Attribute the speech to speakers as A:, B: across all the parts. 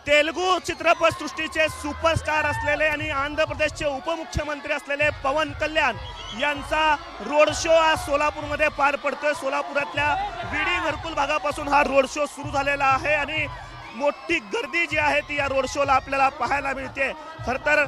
A: Telugu चित्रपटसृष्टीचे superstar असलेले आणि आंध्र प्रदेशचे उपमुख्यमंत्री असलेले पवन कल्याण यांचा रोड शो आज सोलापूरमध्ये पार पडतोय। सोलापुरातल्या विडी घरकुल भागापासून हा रोड शो सुरू झालेला आहे आणि मोठी गर्दी जी आहे ती या रोड शोला आपल्याला पाहायला मिळते। खरं तर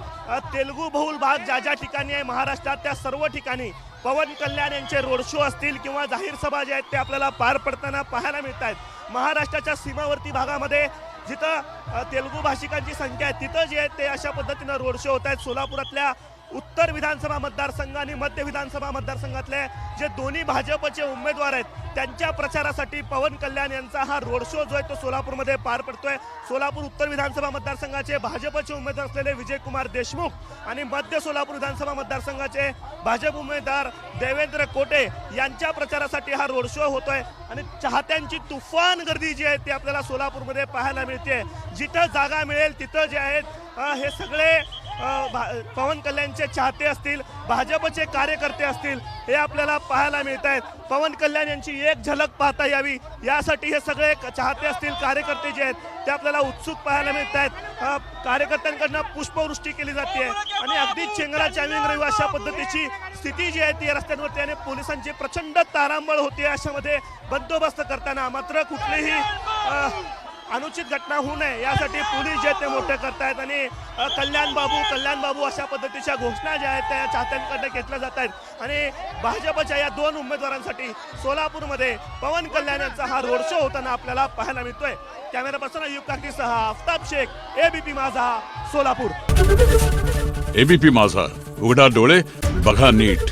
A: तेलुगू बहुल भाग ज्या ज्या ठिकाणी आहे महाराष्ट्रात त्या सर्व ठिकाणी पवन कल्याण यांचे रोड शो असतील किंवा जाहीर सभा जे आहेत ते आपल्याला पार पडताना पाहायला मिळत आहेत। महाराष्ट्राच्या सीमावर्ती भागामध्ये जिथं तेलुगू भाषिकांची संख्या आहे तिथं जे आहे ते अशा पद्धतीनं रोड शो होत आहेत। सोलापुरातल्या उत्तर विधानसभा मतदारसंघ आणि मध्य विधानसभा मतदारसंघातले जे दोन्ही भाजपचे उमेदवार आहेत त्यांच्या प्रचारासाठी पवन कल्याण यांचा हा रोड शो जो आहे तो सोलापूरमध्ये पार पडतोय। सोलापूर उत्तर विधानसभा मतदारसंघाचे भाजपचे उमेदवार असलेले विजयकुमार देशमुख आणि मध्य सोलापूर विधानसभा मतदारसंघाचे भाजप उमेदवार देवेंद्र कोटे यांच्या प्रचारासाठी हा रोड शो होतोय आणि चाहत्यांची तुफान गर्दी जी आहे ती आपल्याला सोलापूरमध्ये पाहायला मिळते। जिथं जागा मिळेल तिथं जे आहेत हे सगळे पवन कल्याणचे चाहते असतील, भाजपचे कार्यकर्ते असतील, हे आपल्याला पाहायला मिळत आहेत। पवन कल्याण यांची एक झलक पाहता यावी यासाठी हे सगळे चाहते असतील, कार्यकर्ते जे आहेत ते आपल्याला उत्सुक पाहायला मिळत आहेत। कार्यकर्त्यांकडनं पुष्पवृष्टी केली जाते आणि अगदी चेंगरा चेंगरी अशा पद्धतीची स्थिती जी आहे ती रस्त्यांवरती आणि पोलिसांची प्रचंड तारांबळ होती अशामध्ये बंदोबस्त करताना। मात्र कुठलीही अनुचित घटना होऊ नये यासाठी पोलीस जे ते मोठे करतायत आणि कल्याण बाबू अशा पद्धतीच्या घोषणा ज्या आहेत त्या चाहत्यांकडे घेतल्या जात आहेत आणि भाजपच्या या दोन उमेदवारांसाठी सोलापूरमध्ये पवन कल्याण यांचा हा रोड शो होताना आपल्याला पाहायला मिळतोय। कॅमेरा पर्सन अय्यूब काकीसह आफताब शेख, एबीपी माझा, सोलापूर।
B: एबीपी माझा, उघडा डोळे बघा नीट।